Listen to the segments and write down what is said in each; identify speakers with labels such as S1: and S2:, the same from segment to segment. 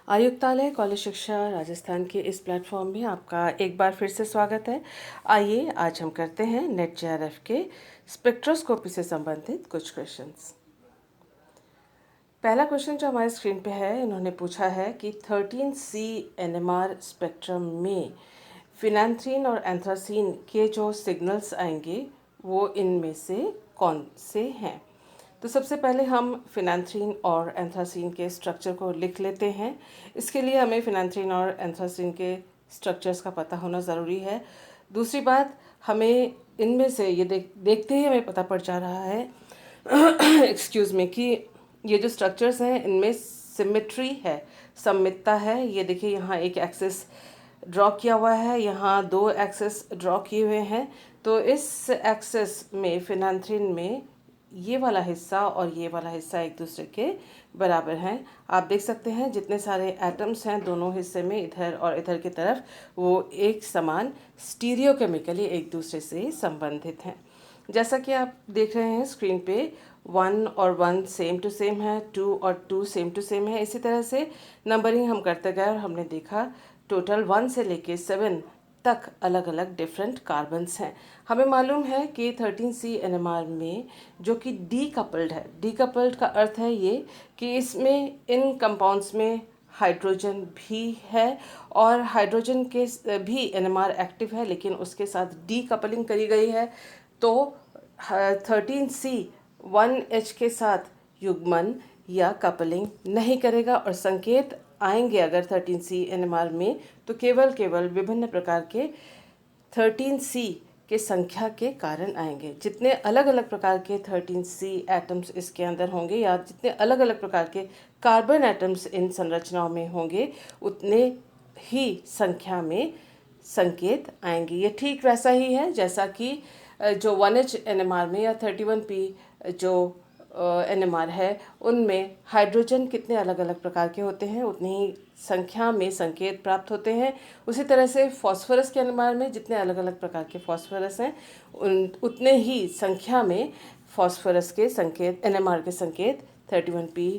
S1: आयुक्तालय कॉलेज शिक्षा राजस्थान के इस प्लेटफॉर्म में आपका एक बार फिर से स्वागत है। आइए आज हम करते हैं नेट जेआरएफ के स्पेक्ट्रोस्कोपी से संबंधित कुछ क्वेश्चंस। पहला क्वेश्चन जो हमारे स्क्रीन पे है, इन्होंने पूछा है कि 13C एनएमआर स्पेक्ट्रम में फिनैंथ्रीन और एंथ्रासीन के जो सिग्नल्स आएंगे वो इनमें से कौन से हैं। तो सबसे पहले हम फिनैंथ्रीन और एंथ्रासीन के स्ट्रक्चर को लिख लेते हैं। इसके लिए हमें फिनैंथ्रीन और एंथ्रासीन के स्ट्रक्चर्स का पता होना ज़रूरी है। दूसरी बात, हमें इनमें से ये देखते ही हमें पता पड़ जा रहा है एक्सक्यूज़ मी कि ये जो स्ट्रक्चर्स हैं इनमें सिमेट्री है, सममितता है। ये देखिए यहाँ एक एक्सिस ड्रॉ किया हुआ है, यहाँ दो एक्सिस ड्रॉ किए हुए हैं। तो इस एक्सिस में फिनैंथ्रीन में ये वाला हिस्सा और ये वाला हिस्सा एक दूसरे के बराबर हैं। आप देख सकते हैं जितने सारे एटम्स हैं दोनों हिस्से में, इधर और इधर की तरफ, वो एक समान स्टीरियोकेमिकली एक दूसरे से संबंधित हैं। जैसा कि आप देख रहे हैं स्क्रीन पे, 1 और 1 सेम टू सेम है, 2 और 2 सेम टू सेम है। इसी तरह से नंबरिंग हम करते गए और हमने देखा टोटल 1 से लेके 7 तक अलग अलग डिफरेंट कार्बन्स हैं। हमें मालूम है कि 13C एनएमआर में जो कि डीकपल्ड है, डीकपल्ड का अर्थ है ये कि इसमें इन कंपाउंड्स में हाइड्रोजन भी है और हाइड्रोजन के भी एनएमआर एक्टिव है, लेकिन उसके साथ डीकपलिंग करी गई है। तो 13C 1H के साथ युग्मन या कपलिंग नहीं करेगा और संकेत आएंगे अगर 13C एनएमआर में तो केवल विभिन्न प्रकार के 13C के संख्या के कारण आएंगे। जितने अलग अलग प्रकार के 13C एटम्स इसके अंदर होंगे या जितने अलग अलग प्रकार के कार्बन एटम्स इन संरचनाओं में होंगे उतने ही संख्या में संकेत आएंगे। ये ठीक वैसा ही है जैसा कि जो 1H एनएमआर में या 31P जो एनएमआर है उनमें हाइड्रोजन कितने अलग अलग प्रकार के होते हैं उतनी ही संख्या में संकेत प्राप्त होते हैं। उसी तरह से फॉस्फोरस के एनएमआर में जितने अलग अलग प्रकार के फॉस्फोरस हैं उतने ही संख्या में फॉस्फोरस के संकेत, एनएमआर के संकेत 31P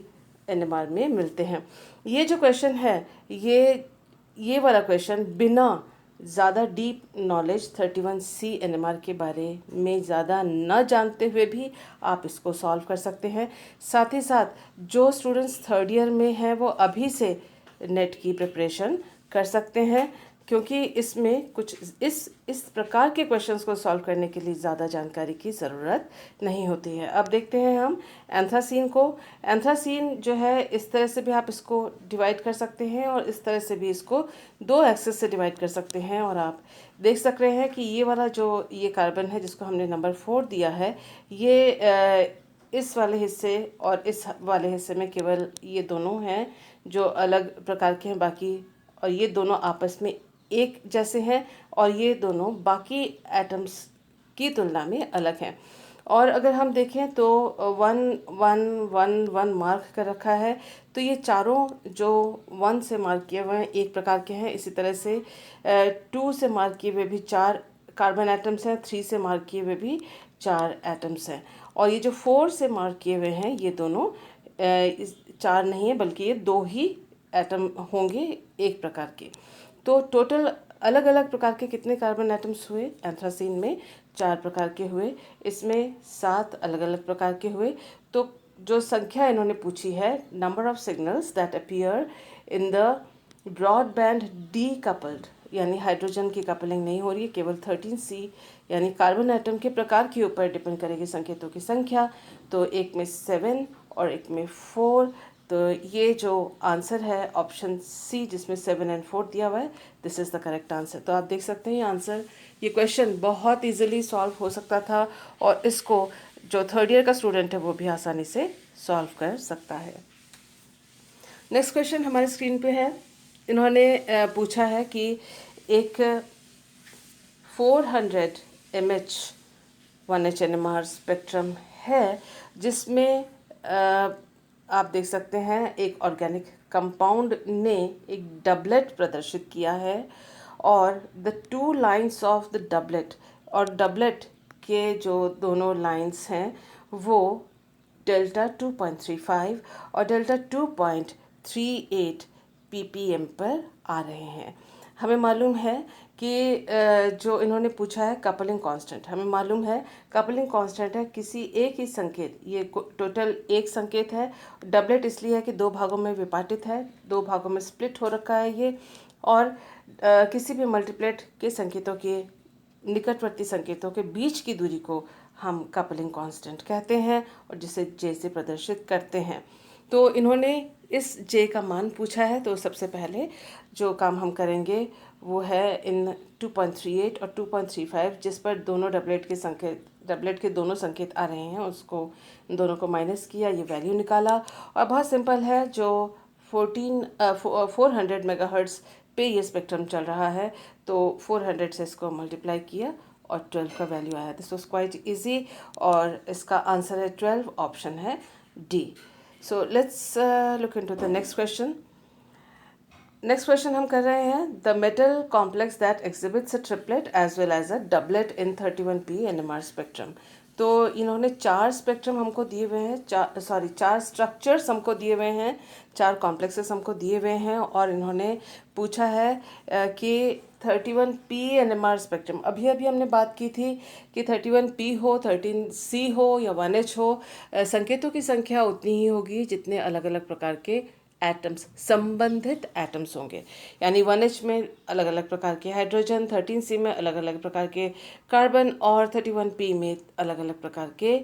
S1: एनएमआर में मिलते हैं। ये जो क्वेश्चन है ये वाला क्वेश्चन बिना ज़्यादा डीप नॉलेज 31C एनएमआर के बारे में ज़्यादा न जानते हुए भी आप इसको सॉल्व कर सकते हैं। साथ ही साथ जो स्टूडेंट्स थर्ड ईयर में हैं वो अभी से नेट की प्रिपरेशन कर सकते हैं, क्योंकि इसमें कुछ इस प्रकार के क्वेश्चंस को सॉल्व करने के लिए ज़्यादा जानकारी की ज़रूरत नहीं होती है। अब देखते हैं हम एंथ्रासीन को। एंथ्रासीन जो है इस तरह से भी आप इसको डिवाइड कर सकते हैं और इस तरह से भी इसको दो एक्सेस से डिवाइड कर सकते हैं। और आप देख सक रहे हैं कि ये वाला जो ये कार्बन है जिसको हमने नंबर 4 दिया है, ये इस वाले हिस्से और इस वाले हिस्से में केवल ये दोनों हैं जो अलग प्रकार के हैं, बाकी और ये दोनों आपस में एक जैसे हैं और ये दोनों बाकी एटम्स की तुलना में अलग हैं। और अगर हम देखें तो 1 1 1 1 मार्क कर रखा है, तो ये चारों जो 1 से मार्क किए हुए हैं एक प्रकार के हैं। इसी तरह से 2 से मार्क किए हुए भी 4 कार्बन एटम्स हैं, 3 से मार्क किए हुए भी 4 एटम्स हैं। और ये जो 4 से मार्क किए हुए हैं ये दोनों 4 नहीं है बल्कि ये 2 ही एटम होंगे एक प्रकार के। तो टोटल अलग अलग प्रकार के कितने कार्बन एटम्स हुए एंथ्रासीन में? 4 प्रकार के हुए, इसमें 7 अलग अलग प्रकार के हुए। तो जो संख्या इन्होंने पूछी है, number of signals that appear in the broad band decoupled, यानी हाइड्रोजन की कपलिंग नहीं हो रही है, केवल 13C यानी कार्बन एटम के प्रकार के ऊपर डिपेंड करेगी संकेतों की संख्या। तो एक में 7 और एक में 4। तो ये जो आंसर है ऑप्शन सी जिसमें 7 और 4 दिया हुआ है, this is the correct answer. तो आप देख सकते हैं ये आंसर, ये क्वेश्चन बहुत इजीली सॉल्व हो सकता था और इसको जो थर्ड ईयर का स्टूडेंट है वो भी आसानी से सॉल्व कर सकता है। नेक्स्ट क्वेश्चन हमारे स्क्रीन पे है। इन्होंने पूछा है कि एक 400 mH 1H NMR स्पेक्ट्रम है जिसमें आप देख सकते हैं एक ऑर्गेनिक कंपाउंड ने एक डबलेट प्रदर्शित किया है और the 2 lines of the doublet, और डबलेट के जो दोनों लाइंस हैं वो डेल्टा 2.35 और डेल्टा 2.38 ppm पर आ रहे हैं। हमें मालूम है कि जो इन्होंने पूछा है कपलिंग कांस्टेंट, हमें मालूम है कपलिंग कांस्टेंट है किसी एक ही संकेत, ये टोटल एक संकेत है। डबलेट इसलिए है कि दो भागों में विभाजित है, दो भागों में स्प्लिट हो रखा है ये, और किसी भी मल्टीप्लेट के संकेतों के निकटवर्ती संकेतों के बीच की दूरी को हम कपलिंग कांस्टेंट कहते हैं और जिसे जे से प्रदर्शित करते हैं। तो इन्होंने इस जे का मान पूछा है, तो सबसे पहले जो काम हम करेंगे वो है इन 2.38 और 2.35 जिस पर दोनों डबलेट के दोनों संकेत आ रहे हैं, उसको दोनों को माइनस किया, ये वैल्यू निकाला। और बहुत सिंपल है, जो 400 मेगाहर्ट्ज़ पे ये स्पेक्ट्रम चल रहा है, तो 400 से इसको मल्टीप्लाई किया और 12 का वैल्यू आया। दिस वाज क्वाइट इजी और इसका आंसर है 12, ऑप्शन है D. So let's look into the next question. Next question हम कर रहे हैं the metal complex that exhibits a triplet as well as a doublet in 31p NMR spectrum. तो इन्होंने चार स्पेक्ट्रम हमको दिए हुए हैं, चार स्ट्रक्चर्स हमको दिए हुए हैं, चार कॉम्प्लेक्सेस हमको दिए हुए हैं और इन्होंने पूछा है कि 31p NMR स्पेक्ट्रम। अभी अभी हमने बात की थी कि 31p हो, 13c हो या 1h हो, संकेतों की संख्या उतनी ही होगी जितने अलग अलग प्रकार के एटम्स, संबंधित एटम्स होंगे। यानी 1h में अलग अलग प्रकार के हाइड्रोजन, 13c में अलग अलग प्रकार के कार्बन और 31p में अलग अलग प्रकार के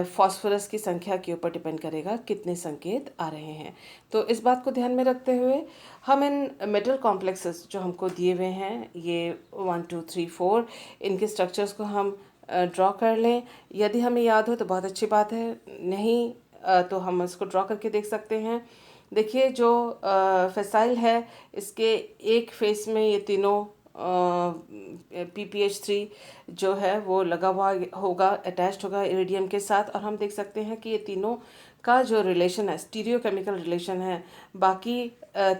S1: फॉस्फोरस की संख्या के ऊपर डिपेंड करेगा कितने संकेत आ रहे हैं। तो इस बात को ध्यान में रखते हुए हम इन मेटल कॉम्प्लेक्सेस जो हमको दिए हुए हैं, ये 1 2 3 4, इनके स्ट्रक्चर्स को हम ड्रॉ कर लें। यदि हमें याद हो तो बहुत अच्छी बात है, नहीं तो हम इसको ड्रॉ करके देख सकते हैं। देखिए जो फेसाइल है, इसके एक फेस में ये तीनों PPH3 जो है वो लगा हुआ होगा, अटैच्ड होगा इरिडियम के साथ, और हम देख सकते हैं कि ये तीनों का जो रिलेशन है, स्टीरियो केमिकल रिलेशन है बाकी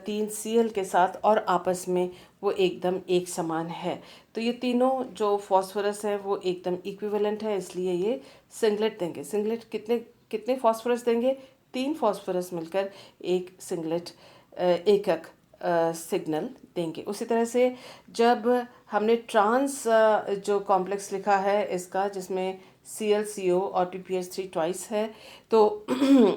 S1: 3 Cl के साथ और आपस में वो एकदम एक समान है। तो ये तीनों जो फॉस्फोरस है वो एकदम इक्विवेलेंट है, इसलिए ये सिंगलेट देंगे। सिंगलेट कितने कितने फॉस्फोरस देंगे? 3 फॉस्फोरस मिलकर एक सिंगलेट एकक सिग्नल देंगे। उसी तरह से जब हमने ट्रांस जो कॉम्प्लेक्स लिखा है इसका, जिसमें ClCO और PPH3 ट्वाइस है, तो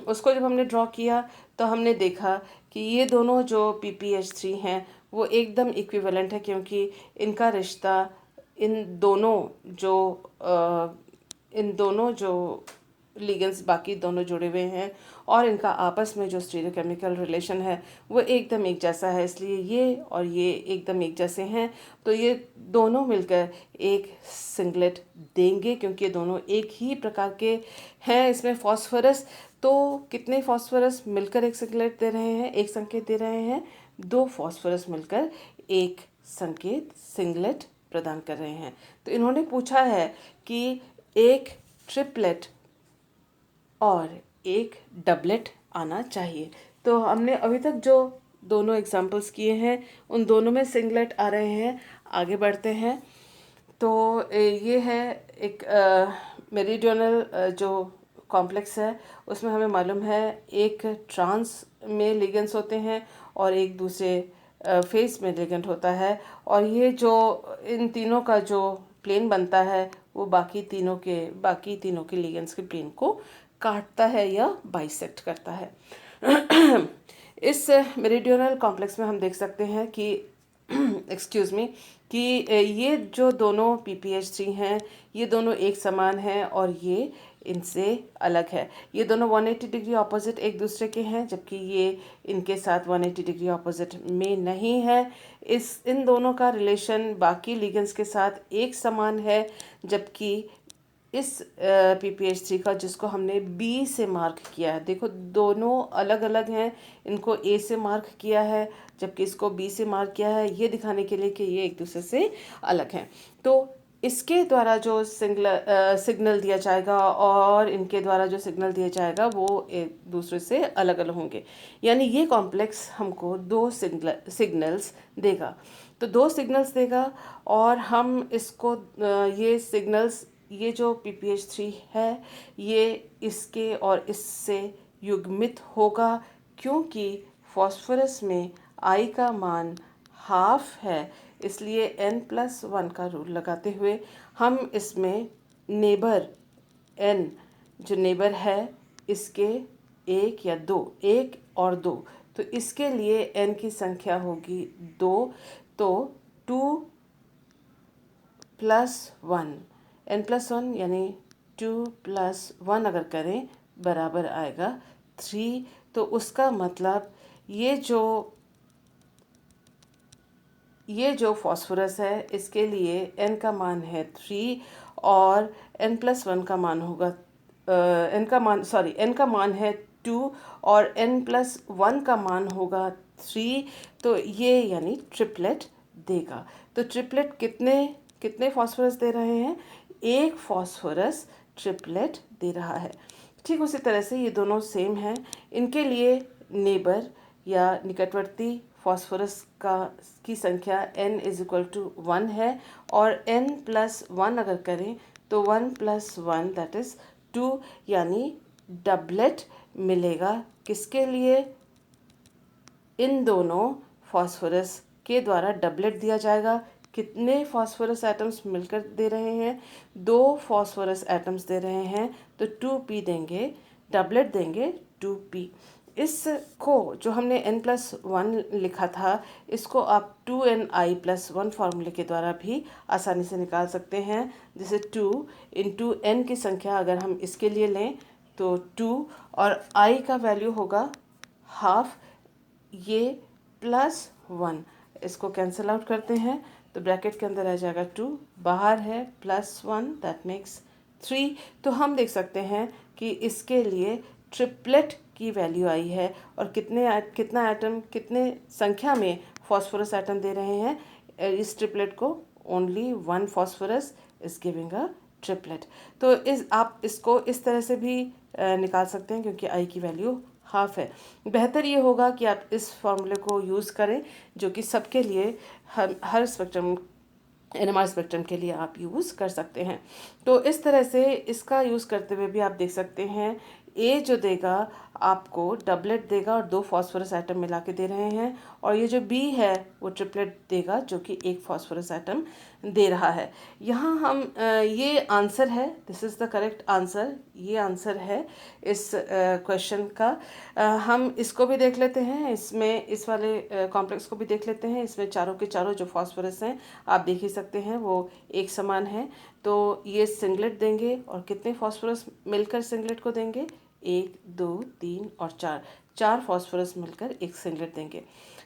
S1: उसको जब हमने ड्रॉ किया तो हमने देखा कि ये दोनों जो PPH3 हैं वो एकदम इक्विवेलेंट है, क्योंकि इनका रिश्ता इन दोनों जो लिगेंड्स बाकी दोनों जुड़े हुए हैं और इनका आपस में जो स्टीरियोकेमिकल रिलेशन है वो एकदम एक जैसा है, इसलिए ये और ये एकदम एक जैसे हैं। तो ये दोनों मिलकर एक सिंगलेट देंगे, क्योंकि ये दोनों एक ही प्रकार के हैं। इसमें फॉस्फोरस, तो कितने फॉस्फोरस मिलकर एक सिंगलेट दे रहे हैं, एक संकेत दे रहे हैं? 2 फॉस्फोरस मिलकर एक संकेत सिंगलेट प्रदान कर रहे हैं। तो इन्होंने पूछा है कि एक ट्रिपलेट और एक डबलेट आना चाहिए। तो हमने अभी तक जो दोनों एग्जाम्पल्स किए हैं उन दोनों में सिंगलेट आ रहे हैं। आगे बढ़ते हैं। तो ये है एक मेरिडियनल जो कॉम्प्लेक्स है, उसमें हमें मालूम है एक ट्रांस में लिगेंड्स होते हैं और एक दूसरे फेस में लिगेंड होता है, और ये जो इन तीनों का जो प्लेन बनता है वो बाकी तीनों के लिगेंड्स के प्लेन को काटता है या बाइसेक्ट करता है। इस मेरिडियनल कॉम्प्लेक्स में हम देख सकते हैं कि एक्सक्यूज़ मी कि ये जो दोनों PPH3 हैं ये दोनों एक समान हैं और ये इनसे अलग है। ये दोनों 180 डिग्री ऑपोजिट एक दूसरे के हैं, जबकि ये इनके साथ 180 डिग्री ऑपोजिट में नहीं है। इन दोनों का रिलेशन बाकी लिगेंड्स के साथ एक समान है, जबकि इस PPH3 का, जिसको हमने B से मार्क किया है, देखो दोनों अलग अलग हैं, इनको A से मार्क किया है जबकि इसको B से मार्क किया है, ये दिखाने के लिए कि ये एक दूसरे से अलग हैं। तो इसके द्वारा जो सिग्नल दिया जाएगा और इनके द्वारा जो सिग्नल दिया जाएगा वो एक दूसरे से अलग अलग होंगे, यानी ये कॉम्प्लेक्स हमको 2 सिग्नल्स देगा। तो 2 सिग्नल्स देगा और हम इसको ये सिग्नल्स, ये जो PPH3 है ये इसके और इससे युग्मित होगा, क्योंकि फॉस्फोरस में I का मान हाफ है, इसलिए n+1 का रूल लगाते हुए हम इसमें नेबर n जो नेबर है इसके एक या दो, एक और दो, तो इसके लिए n की संख्या होगी 2, तो 2 + 1, n+1 यानी 2 + 1 अगर करें बराबर आएगा 3। तो उसका मतलब ये जो फॉस्फोरस है इसके लिए n का मान है 3 और n+1 का मान होगा n का मान है 2 और n+1 का मान होगा 3। तो ये यानी ट्रिपलेट देगा। तो ट्रिपलेट कितने कितने फॉस्फोरस दे रहे हैं? एक फॉस्फोरस ट्रिपलेट दे रहा है। ठीक उसी तरह से ये दोनों सेम हैं। इनके लिए नेबर या निकटवर्ती फॉस्फोरस की संख्या n = 1 है और n+1 अगर करें तो 1 + 1 दैट इज़ 2 यानी डबलेट मिलेगा। किसके लिए? इन दोनों फॉस्फोरस के द्वारा डबलेट दिया जाएगा। कितने फॉस्फोरस एटम्स मिलकर दे रहे हैं? 2 फॉस्फोरस एटम्स दे रहे हैं, तो 2p देंगे, डबलेट देंगे 2p। इसको जो हमने n+1 लिखा था इसको आप 2ni+1 फार्मूले के द्वारा भी आसानी से निकाल सकते हैं। जैसे 2 × n की संख्या अगर हम इसके लिए लें तो 2 और i का वैल्यू होगा हाफ, ये +1, इसको कैंसिल आउट करते हैं तो ब्रैकेट के अंदर आ जाएगा 2, बाहर है +1 दैट मेक्स 3। तो हम देख सकते हैं कि इसके लिए ट्रिपलेट की वैल्यू आई है और कितना एटम कितने संख्या में फॉस्फोरस एटम दे रहे हैं इस ट्रिपलेट को? Only 1 phosphorus is giving a triplet. तो आप इसको इस तरह से भी निकाल सकते हैं क्योंकि आई की वैल्यू हाफ है। बेहतर ये होगा कि आप इस फॉर्मूले को यूज़ करें जो कि सबके लिए हर स्पेक्ट्रम NMR स्पेक्ट्रम के लिए आप यूज़ कर सकते हैं। तो इस तरह से इसका यूज़ करते हुए भी आप देख सकते हैं ए जो देगा आपको डबलेट देगा और 2 फॉस्फोरस एटम मिला के दे रहे हैं, और ये जो बी है वो ट्रिपलेट देगा जो कि 1 फॉस्फोरस एटम दे रहा है। यहाँ हम ये आंसर है, this is the correct answer, ये आंसर है इस क्वेश्चन का। हम इसको भी देख लेते हैं, इसमें इस वाले कॉम्प्लेक्स को भी देख लेते हैं। इसमें चारों के चारों जो फॉस्फोरस हैं आप देख ही सकते हैं वो एक समान है। तो ये सिंगलेट देंगे और कितने फॉस्फोरस मिलकर सिंगलेट को देंगे? 1 2 3 और 4 फॉस्फोरस मिलकर एक सिंगलेट देंगे।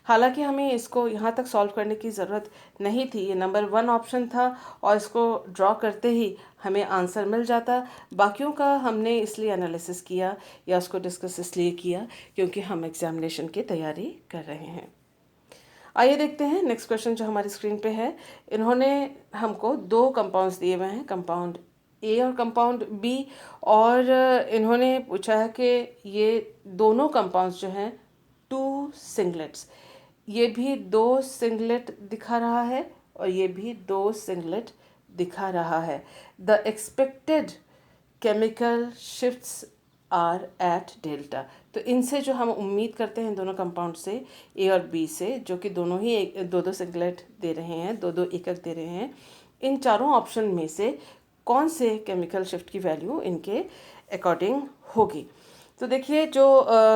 S1: हालांकि हमें इसको यहाँ तक सॉल्व करने की ज़रूरत नहीं थी, ये नंबर 1 ऑप्शन था और इसको ड्रॉ करते ही हमें आंसर मिल जाता। बाकियों का हमने इसलिए एनालिसिस किया या उसको डिस्कस इसलिए किया क्योंकि हम एग्जामिनेशन की तैयारी कर रहे हैं। आइए देखते हैं नेक्स्ट क्वेश्चन जो हमारी स्क्रीन पे है। इन्होंने हमको 2 कंपाउंड्स दिए हुए हैं, कंपाउंड ए और कंपाउंड बी, और इन्होंने पूछा है कि ये दोनों कंपाउंड्स जो हैं 2 सिंगलेट्स, ये भी 2 सिंगलेट दिखा रहा है और ये भी 2 सिंगलेट दिखा रहा है। The expected chemical shifts are at delta. तो इनसे जो हम उम्मीद करते हैं दोनों कंपाउंड से ए और बी से, जो कि दोनों ही 2-2 सिंगलेट दे रहे हैं, 2-2 एकक दे रहे हैं, इन चारों ऑप्शन में से कौन से केमिकल शिफ्ट की वैल्यू इनके अकॉर्डिंग होगी। तो देखिए जो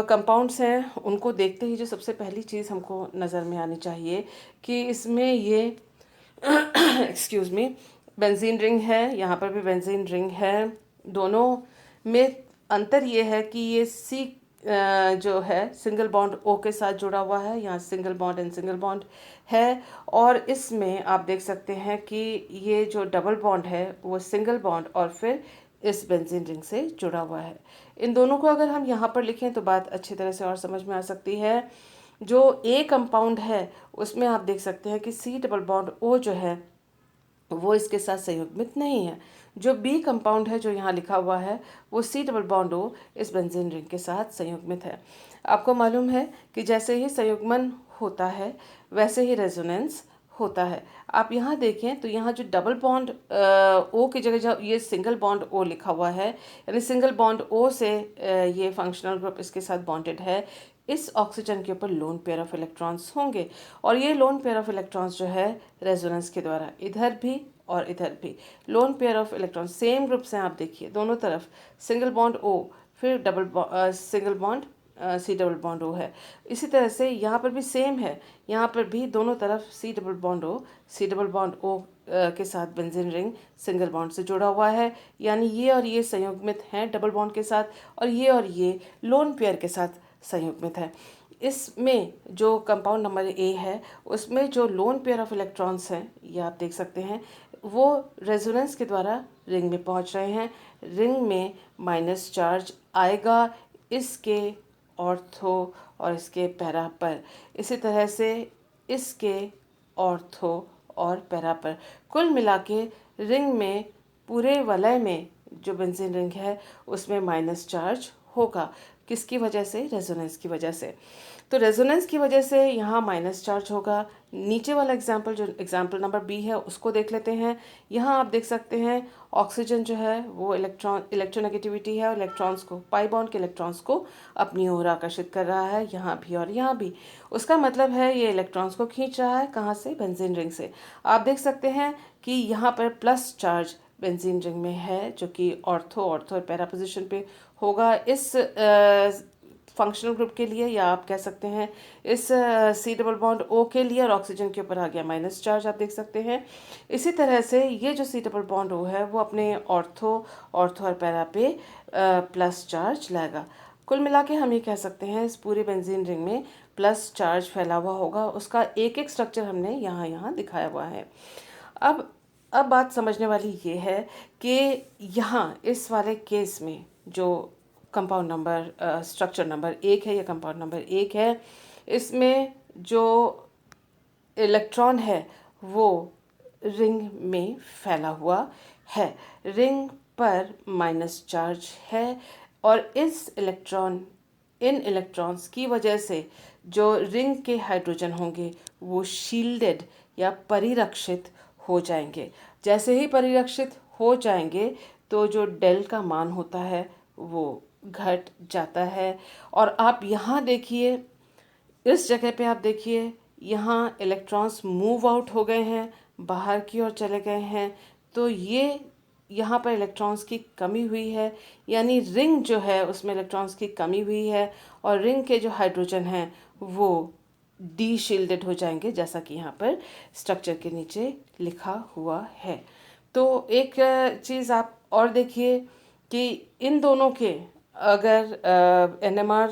S1: कंपाउंड्स हैं उनको देखते ही जो सबसे पहली चीज़ हमको नज़र में आनी चाहिए कि इसमें ये एक्सक्यूज़ मी बेंजीन रिंग है, यहाँ पर भी बेंजीन रिंग है। दोनों में अंतर ये है कि ये सी जो है सिंगल बॉन्ड ओ के साथ जुड़ा हुआ है, यहाँ single bond and single bond है, और इसमें आप देख सकते हैं कि ये जो डबल बॉन्ड है वो सिंगल बॉन्ड और फिर इस बेंजीन रिंग से जुड़ा हुआ है। इन दोनों को अगर हम यहाँ पर लिखें तो बात अच्छी तरह से और समझ में आ सकती है। जो ए कंपाउंड है उसमें आप देख सकते हैं कि सी डबल बॉन्ड ओ जो है वो इसके साथ संयुग्मित नहीं है। जो बी कंपाउंड है जो यहाँ लिखा हुआ है वो सी डबल बॉन्ड ओ इस बेंजीन रिंग के साथ संयुग्मित है। आपको मालूम है कि जैसे ही संयुग्मन होता है वैसे ही रेजोनेंस होता है। आप यहाँ देखें तो यहाँ जो डबल बॉन्ड ओ की जगह जब ये सिंगल बॉन्ड ओ लिखा हुआ है, यानी सिंगल बॉन्ड ओ से ये फंक्शनल ग्रुप इसके साथ बॉन्डेड है, इस ऑक्सीजन के ऊपर लोन पेयर ऑफ इलेक्ट्रॉन्स होंगे और ये लोन पेयर ऑफ इलेक्ट्रॉन्स जो है रेजोनेंस के द्वारा इधर भी और इधर भी lone pair of electrons same groups हैं। आप देखिए दोनों तरफ सिंगल बॉन्ड O, फिर single bond C double bond O है। इसी तरह से यहाँ पर भी सेम है, यहाँ पर भी दोनों तरफ C double bond O, C double bond O के साथ बेंजीन रिंग सिंगल बॉन्ड से जुड़ा हुआ है, यानी ये और ये संयुग्मित हैं डबल बॉन्ड के साथ और ये लोन पेयर के साथ संयुग्मित है। इसमें जो कंपाउंड नंबर A है उसमें जो लोन पेयर ऑफ इलेक्ट्रॉन्स हैं ये आप देख सकते हैं वो रेजोनेंस के द्वारा रिंग में पहुंच रहे हैं। रिंग में माइनस चार्ज आएगा इसके ऑर्थो और इसके पैरा पर, इसी तरह से इसके ऑर्थो और पैरा पर। कुल मिला के रिंग में पूरे वलय में जो बेंजीन रिंग है उसमें माइनस चार्ज होगा। किसकी वजह से? रेजोनेंस की वजह से। तो रेजोनेंस की वजह से यहाँ माइनस चार्ज होगा। नीचे वाला एग्जाम्पल जो एग्जाम्पल नंबर B है उसको देख लेते हैं। यहाँ आप देख सकते हैं ऑक्सीजन जो है वो इलेक्ट्रोनेगेटिविटी है और इलेक्ट्रॉन्स को, पाई बॉन्ड के इलेक्ट्रॉन्स को अपनी ओर आकर्षित कर रहा है, यहाँ भी और यहाँ भी। उसका मतलब है ये इलेक्ट्रॉन्स को खींच रहा है, कहाँ से? बेंजीन रिंग से। आप देख सकते हैं कि यहाँ पर प्लस चार्ज बेंजीन रिंग में है जो कि ऑर्थो और पैरा पोजिशन पे होगा इस फंक्शनल ग्रुप के लिए, या आप कह सकते हैं इस सी डबल बॉन्ड O के लिए, और ऑक्सीजन के ऊपर आ गया माइनस चार्ज, आप देख सकते हैं। इसी तरह से ये जो सी डबल बॉन्ड O है वो अपने ऑर्थो और पैरा पे प्लस चार्ज लाएगा। कुल मिला के हम ये कह सकते हैं इस पूरे बेंजीन रिंग में प्लस चार्ज फैला हुआ होगा। उसका एक एक स्ट्रक्चर हमने यहाँ दिखाया हुआ है। अब बात समझने वाली ये है कि यहाँ इस वाले केस में जो कंपाउंड नंबर स्ट्रक्चर नंबर 1 है या कंपाउंड नंबर 1 है, इसमें जो इलेक्ट्रॉन है वो रिंग में फैला हुआ है, रिंग पर माइनस चार्ज है और इन इलेक्ट्रॉन्स की वजह से जो रिंग के हाइड्रोजन होंगे वो शील्डेड या परिरक्षित हो जाएंगे। जैसे ही परिरक्षित हो जाएंगे तो जो डेल का मान होता है वो घट जाता है। और आप यहाँ देखिए, इस जगह पे आप देखिए यहाँ इलेक्ट्रॉन्स मूव आउट हो गए हैं, बाहर की ओर चले गए हैं, तो ये यहाँ पर इलेक्ट्रॉन्स की कमी हुई है, यानी रिंग जो है उसमें इलेक्ट्रॉन्स की कमी हुई है और रिंग के जो हाइड्रोजन हैं वो डी शील्डेड हो जाएंगे, जैसा कि यहाँ पर स्ट्रक्चर के नीचे लिखा हुआ है। तो एक चीज़ आप और देखिए कि इन दोनों के अगर NMR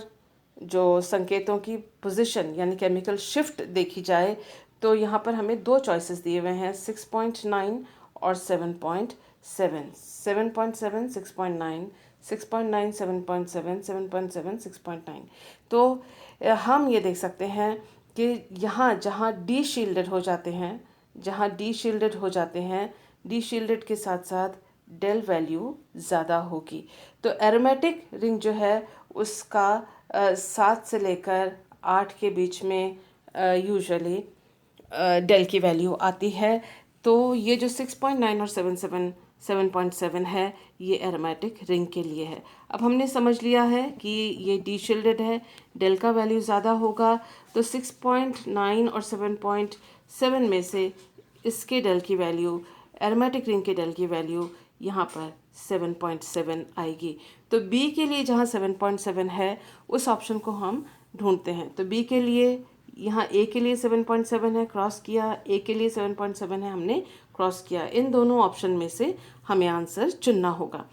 S1: जो संकेतों की पोजीशन यानी केमिकल शिफ्ट देखी जाए तो यहाँ पर हमें दो चॉइसेस दिए हुए हैं, 6.9 और 7.7, 7.7 6.9, 6.9 7.7, 7.7 6.9। तो हम ये देख सकते हैं कि यहाँ जहाँ डी शील्डेड हो जाते हैं, डी शील्डेड के साथ साथ डेल वैल्यू ज़्यादा होगी। तो एरोमेटिक रिंग जो है उसका 7 से लेकर 8 के बीच में यूजुअली डेल की वैल्यू आती है। तो ये जो 6.9 और 7.7 है ये एरोमेटिक रिंग के लिए है। अब हमने समझ लिया है कि ये डी शील्डेड है, डेल का वैल्यू ज़्यादा होगा, तो 6.9 और 7.7 में से इसके डेल की वैल्यू, एरोमेटिक रिंग के डेल की वैल्यू यहाँ पर 7.7 आएगी। तो B के लिए जहाँ 7.7 है उस ऑप्शन को हम ढूंढते हैं। तो B के लिए यहाँ A के लिए 7.7 है, क्रॉस किया, A के लिए 7.7 है, हमने क्रॉस किया। इन दोनों ऑप्शन में से हमें आंसर चुनना होगा।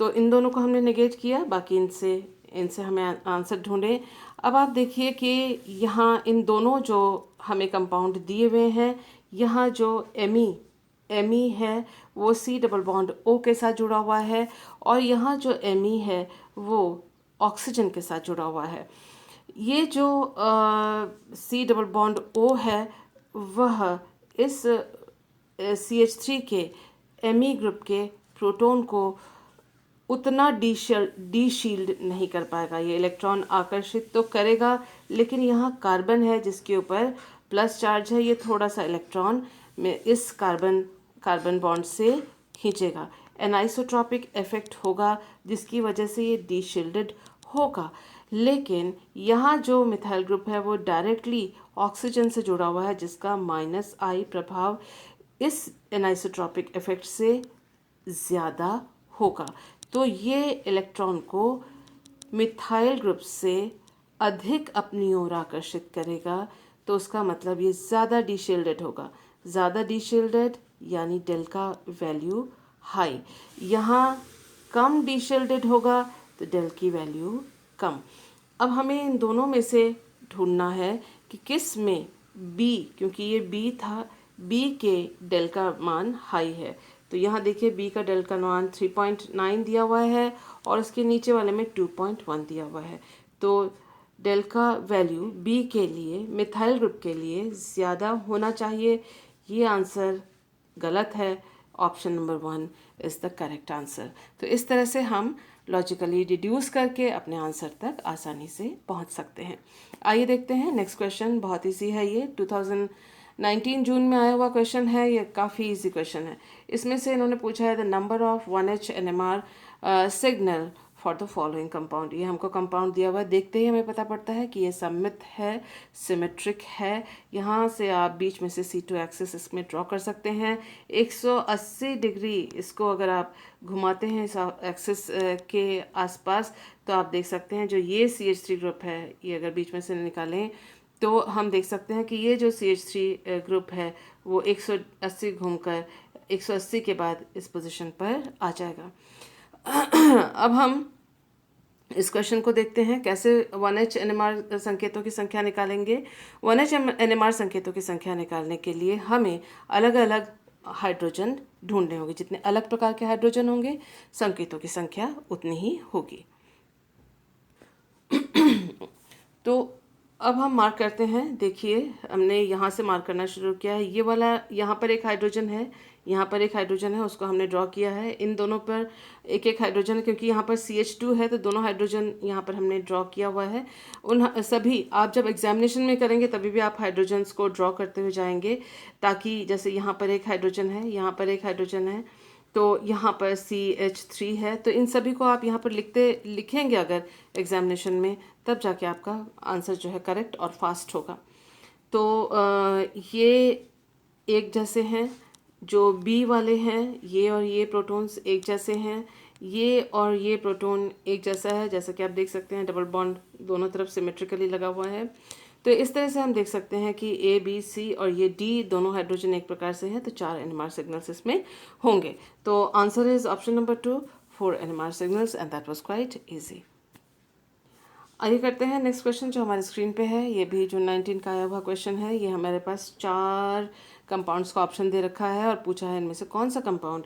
S1: तो इन दोनों को हमने नेगेट किया, बाकी इनसे हमें आंसर ढूंढे। अब आप देखिए कि यहाँ इन दोनों जो हमें कंपाउंड दिए हुए हैं, यहाँ जो एमी है वो सी डबल बॉन्ड O के साथ जुड़ा हुआ है और यहाँ जो एमी है वो ऑक्सीजन के साथ जुड़ा हुआ है। ये जो सी डबल बॉन्ड O है वह इस CH3 के एमी ग्रुप के प्रोटॉन को उतना डी शील्ड नहीं कर पाएगा। ये इलेक्ट्रॉन आकर्षित तो करेगा लेकिन यहाँ कार्बन है जिसके ऊपर प्लस चार्ज है, ये थोड़ा सा इलेक्ट्रॉन में इस कार्बन बॉन्ड से खींचेगा, एनाइसोट्रॉपिक इफेक्ट होगा जिसकी वजह से ये डी शील्डेड होगा। लेकिन यहाँ जो मिथाइल ग्रुप है वो डायरेक्टली ऑक्सीजन से जुड़ा हुआ है, जिसका -I प्रभाव इस एनाइसोट्रॉपिक इफेक्ट से ज़्यादा होगा। तो ये इलेक्ट्रॉन को मिथाइल ग्रुप से अधिक अपनी ओर आकर्षित करेगा, तो उसका मतलब ये ज़्यादा डीशील्डेड होगा। ज़्यादा डीशील्डेड यानी डेल का वैल्यू हाई। यहाँ कम डीशील्डेड होगा तो डेल की वैल्यू कम। अब हमें इन दोनों में से ढूंढना है कि किस में बी, क्योंकि ये बी था, बी के डेल का मान हाई है। तो यहाँ देखिए बी का डेल का मान 3.9 दिया हुआ है और उसके नीचे वाले में 2.1 दिया हुआ है। तो डेल का वैल्यू बी के लिए, मिथाइल ग्रुप के लिए ज़्यादा होना चाहिए। ये आंसर गलत है। Option number 1 is the correct answer. तो इस तरह से हम लॉजिकली डिड्यूस करके अपने आंसर तक आसानी से पहुंच सकते हैं। आइए देखते हैं नेक्स्ट क्वेश्चन। बहुत ईजी है ये, 2019 जून में आया हुआ क्वेश्चन है। ये काफ़ी इजी क्वेश्चन है। इसमें से इन्होंने पूछा है the number of 1H NMR signal for the following compound. ये हमको कंपाउंड दिया हुआ है, देखते ही हमें पता पड़ता है कि ये सममित है, सिमेट्रिक है। यहाँ से आप बीच में से C2 एक्सिस इसमें ड्रॉ कर सकते हैं। 180 डिग्री इसको अगर आप घुमाते हैं इस एक्सिस के आसपास, तो आप देख सकते हैं जो ये CH3 ग्रुप है, ये अगर बीच में से निकालें तो हम देख सकते हैं कि ये जो CH3 ग्रुप है वो 180 घूमकर 180 के बाद इस पोजीशन पर आ जाएगा। अब हम इस क्वेश्चन को देखते हैं कैसे 1H NMR संकेतों की संख्या निकालेंगे। 1H NMR संकेतों की संख्या निकालने के लिए हमें अलग अलग हाइड्रोजन ढूंढने होंगे। जितने अलग प्रकार के हाइड्रोजन होंगे, संकेतों की संख्या उतनी ही होगी। तो अब हम मार्क करते हैं। देखिए हमने यहाँ से मार्क करना शुरू किया है। ये वाला यहाँ पर एक हाइड्रोजन है, यहाँ पर एक हाइड्रोजन है, उसको हमने ड्रॉ किया है। इन दोनों पर एक एक हाइड्रोजन, क्योंकि यहाँ पर CH2 है तो दोनों हाइड्रोजन यहाँ पर हमने ड्रॉ किया हुआ है। उन सभी आप जब एग्जामिनेशन में करेंगे तभी भी आप हाइड्रोजन्स को ड्रॉ करते हुए जाएंगे, ताकि जैसे यहाँ पर एक हाइड्रोजन है, यहाँ पर एक हाइड्रोजन है, तो यहाँ पर CH3 है। तो इन सभी को आप यहाँ पर लिखेंगे अगर एग्जामिनेशन में, तब जाके आपका आंसर जो है करेक्ट और फास्ट होगा। तो ये एक जैसे हैं, जो बी वाले हैं, ये और ये प्रोटॉन्स एक जैसे हैं, ये और ये प्रोटॉन एक जैसा है, जैसा कि आप देख सकते हैं डबल बॉन्ड दोनों तरफ सिमेट्रिकली लगा हुआ है। तो इस तरह से हम देख सकते हैं कि A, B, C और ये D दोनों हाइड्रोजन एक प्रकार से हैं, तो 4 NMR सिग्नल्स इसमें होंगे। तो answer is option number 2, 4 NMR signals, and that was quite easy. आइए करते हैं नेक्स्ट क्वेश्चन जो हमारे स्क्रीन पे है। ये भी जून 19 का आया हुआ क्वेश्चन है। ये हमारे पास 4 कंपाउंड्स का ऑप्शन दे रखा है और पूछा है इनमें से कौन सा कंपाउंड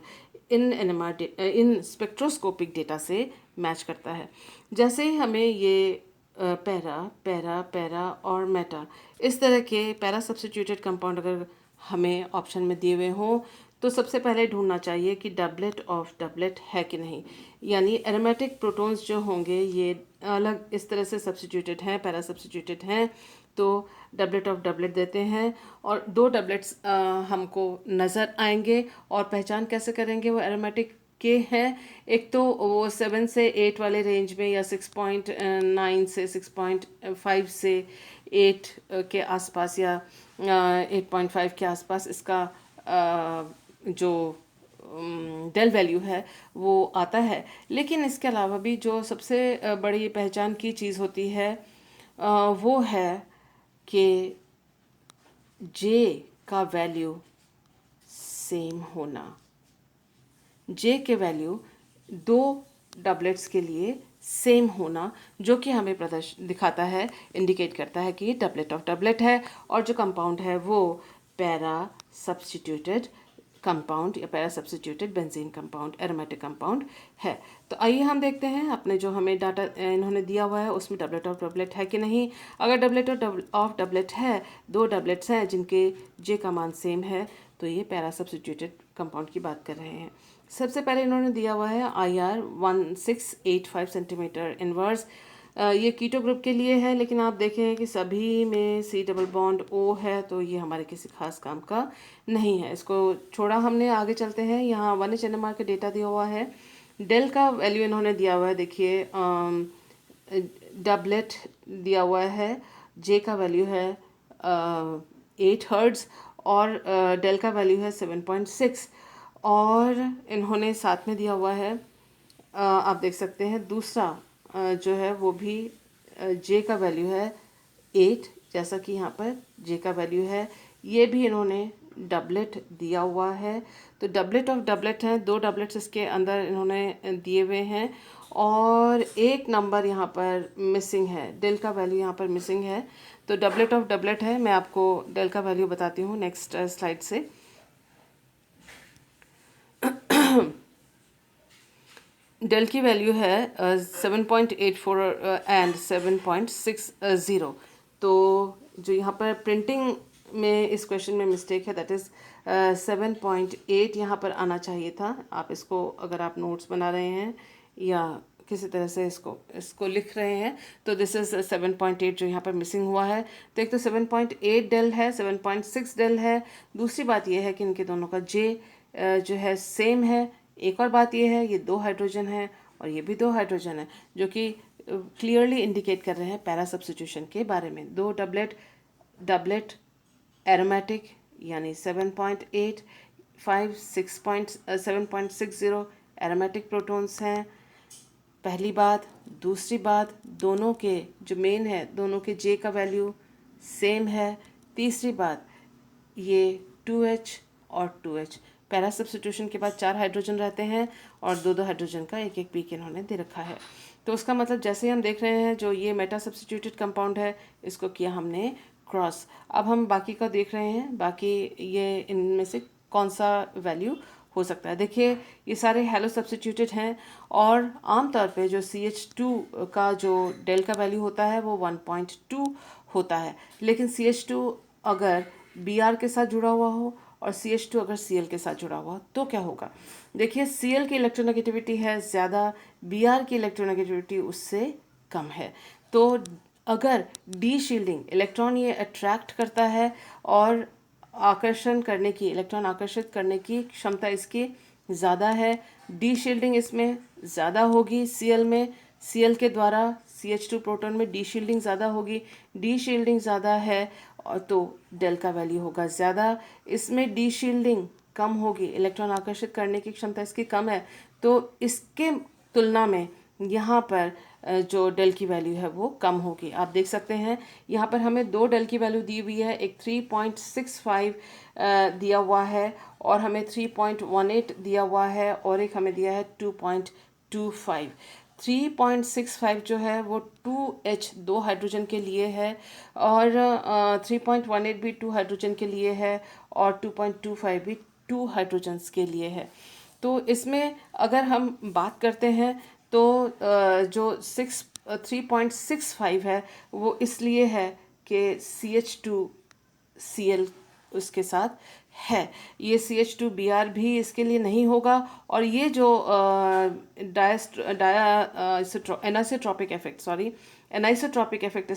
S1: इन स्पेक्ट्रोस्कोपिक डेटा से मैच करता है। जैसे ही हमें ये पैरा पैरा पैरा और मेटा, इस तरह के पैरा सब्स्टिट्यूटेड कंपाउंड अगर हमें ऑप्शन में दिए हुए हों, तो सबसे पहले ढूंढना चाहिए कि डबलेट ऑफ डबलेट है कि नहीं। यानी एरोमेटिक प्रोटॉन्स जो होंगे ये अलग इस तरह से सब्स्टिट्यूटेड हैं, पैरा सब्स्टिट्यूटेड हैं, तो डबलेट ऑफ डबलेट देते हैं। और 2 डबलेट्स हमको नज़र आएंगे और पहचान कैसे करेंगे वो एरोमेटिक के हैं। एक तो वो 7 से 8 वाले रेंज में, या 6.9 से 6.5 से 8 के आसपास, या 8.5 के आसपास इसका जो डेल वैल्यू है वो आता है। लेकिन इसके अलावा भी जो सबसे बड़ी पहचान की चीज़ होती है वो है कि जे का वैल्यू सेम होना। जे के वैल्यू 2 डबलेट्स के लिए सेम होना, जो कि हमें दिखाता है, इंडिकेट करता है कि ये डबलेट ऑफ डबलेट है, और जो कंपाउंड है वो पैरा सब्स्टिट्यूटेड कंपाउंड या para substituted benzene compound, aromatic compound है। तो आइए हम देखते हैं अपने जो हमें डाटा इन्होंने दिया हुआ है उसमें डबलेट ऑफ डबलेट है कि नहीं। अगर डबलेट ऑफ डबलेट है, 2 डबलेट्स हैं जिनके जे का मान सेम है, तो ये पैरा सब्स्टिट्यूटेड कंपाउंड की बात कर रहे हैं। सबसे पहले इन्होंने दिया हुआ है IR 1685 सेंटीमीटर इनवर्स। ये कीटो ग्रुप के लिए है, लेकिन आप देखें कि सभी में C डबल बॉन्ड O है, तो ये हमारे किसी खास काम का नहीं है। इसको छोड़ा हमने, आगे चलते हैं। यहाँ 1H NMR का डेटा दिया हुआ है। डेल का वैल्यू इन्होंने दिया हुआ है, देखिए डबलेट दिया हुआ है, जे का वैल्यू है 8 हर्ट्ज़ और डेल का वैल्यू है 7.6, और इन्होंने साथ में दिया हुआ है आप देख सकते हैं दूसरा जो है वो भी जे का वैल्यू है 8, जैसा कि यहाँ पर जे का वैल्यू है। ये भी इन्होंने डबलेट दिया हुआ है। तो डबलेट ऑफ डबलेट हैं, 2 डबलेट्स इसके अंदर इन्होंने दिए हुए हैं, और एक नंबर यहाँ पर मिसिंग है, डेल का वैल्यू यहाँ पर मिसिंग है। तो डबलेट ऑफ डबलेट है। मैं आपको डेल का वैल्यू बताती हूँ नेक्स्ट स्लाइड से। डेल की वैल्यू है 7.84 एंड 7.60। तो जो यहाँ पर प्रिंटिंग में इस क्वेश्चन में मिस्टेक है, दैट इज़ 7.8 यहाँ पर आना चाहिए था। आप इसको अगर आप नोट्स बना रहे हैं या किसी तरह से इसको लिख रहे हैं, तो दिस इज़ 7.8 जो यहाँ पर मिसिंग हुआ है। तो एक तो 7.8 डेल है, 7.6 डेल है। दूसरी बात यह है कि इनके दोनों का जे जो है सेम है। एक और बात यह है, ये 2 हाइड्रोजन है और ये भी 2 हाइड्रोजन है, जो कि क्लियरली इंडिकेट कर रहे हैं पैरा सब्स्टिट्यूशन के बारे में। 2 डबलेट एरोमेटिक यानी 7.8, 7.60 एरोमेटिक प्रोटॉन्स हैं, पहली बात। दूसरी बात, दोनों के जो मेन है, दोनों के जे का वैल्यू सेम है। तीसरी बात, ये 2H और 2H, पैरा सब्स्टिट्यूशन के बाद 4 हाइड्रोजन रहते हैं और 2-2 हाइड्रोजन का एक एक पीक इन्होंने दे रखा है। तो उसका मतलब जैसे ही हम देख रहे हैं, जो ये मेटा सब्स्टिट्यूटेड कंपाउंड है, इसको किया हमने क्रॉस। अब हम बाकी का देख रहे हैं, बाकी ये इनमें से कौन सा वैल्यू हो सकता है। देखिए, ये सारे हेलो सब्स्टिट्यूटेड हैं, और आमतौर पे जो CH2 का जो डेल का वैल्यू होता है वो 1.2 होता है। लेकिन CH2 अगर Br के साथ जुड़ा हुआ हो और CH2 अगर Cl के साथ जुड़ा हुआ तो क्या होगा। देखिए, Cl की इलेक्ट्रोनेगेटिविटी है ज़्यादा, Br की इलेक्ट्रोनेगेटिविटी उससे कम है। तो अगर डी शील्डिंग, इलेक्ट्रॉन ये अट्रैक्ट करता है और आकर्षण करने की, इलेक्ट्रॉन आकर्षित करने की क्षमता इसकी ज़्यादा है। डी शील्डिंग इसमें ज़्यादा होगी Cl में, Cl के द्वारा CH2 प्रोटॉन में डी शील्डिंग ज़्यादा होगी। डी शील्डिंग ज़्यादा है और तो डेल का वैल्यू होगा ज़्यादा। इसमें डी शील्डिंग कम होगी, इलेक्ट्रॉन आकर्षित करने की क्षमता इसकी कम है, तो इसके तुलना में यहाँ पर जो डेल की वैल्यू है वो कम होगी। आप देख सकते हैं यहाँ पर हमें 2 डेल की वैल्यू दी हुई है, एक 3.65 दिया हुआ है और हमें 3.18 दिया हुआ है, और एक हमें दिया है 2.25। 3.65 जो है वो 2H 2 हाइड्रोजन के लिए है, और 3.18 भी 2 हाइड्रोजन के लिए है, और 2.25 भी 2 हाइड्रोजन्स के लिए है। तो इसमें अगर हम बात करते हैं तो जो 3.65 है वो इसलिए है कि CH2Cl उसके साथ है। ये CH2Br भी इसके लिए नहीं होगा, और ये जो एनाइसोट्रॉपिक इफेक्ट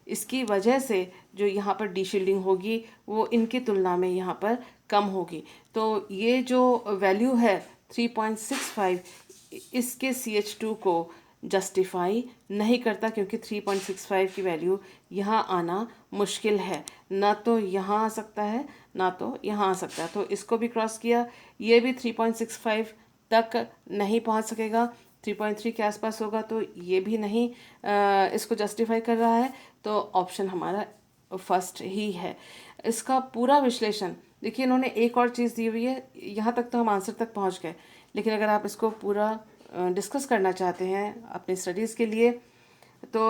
S1: इसकी वजह से जो यहाँ पर डीशील्डिंग होगी वो इनकी तुलना में यहाँ पर कम होगी। तो ये जो वैल्यू है 3.65, इसके CH2 को जस्टिफाई नहीं करता, क्योंकि 3.65 की वैल्यू यहाँ आना मुश्किल है, ना तो यहाँ आ सकता है ना तो यहाँ आ सकता है। तो इसको भी क्रॉस किया, ये भी 3.65 तक नहीं पहुँच सकेगा, 3.3 के आसपास होगा, तो ये भी नहीं इसको जस्टिफाई कर रहा है। तो ऑप्शन हमारा फर्स्ट ही है। इसका पूरा विश्लेषण देखिए, इन्होंने एक और चीज़ दी हुई है, यहाँ तक तो हम आंसर तक पहुँच गए, लेकिन अगर आप इसको पूरा डिस्कस करना चाहते हैं अपनी स्टडीज़ के लिए, तो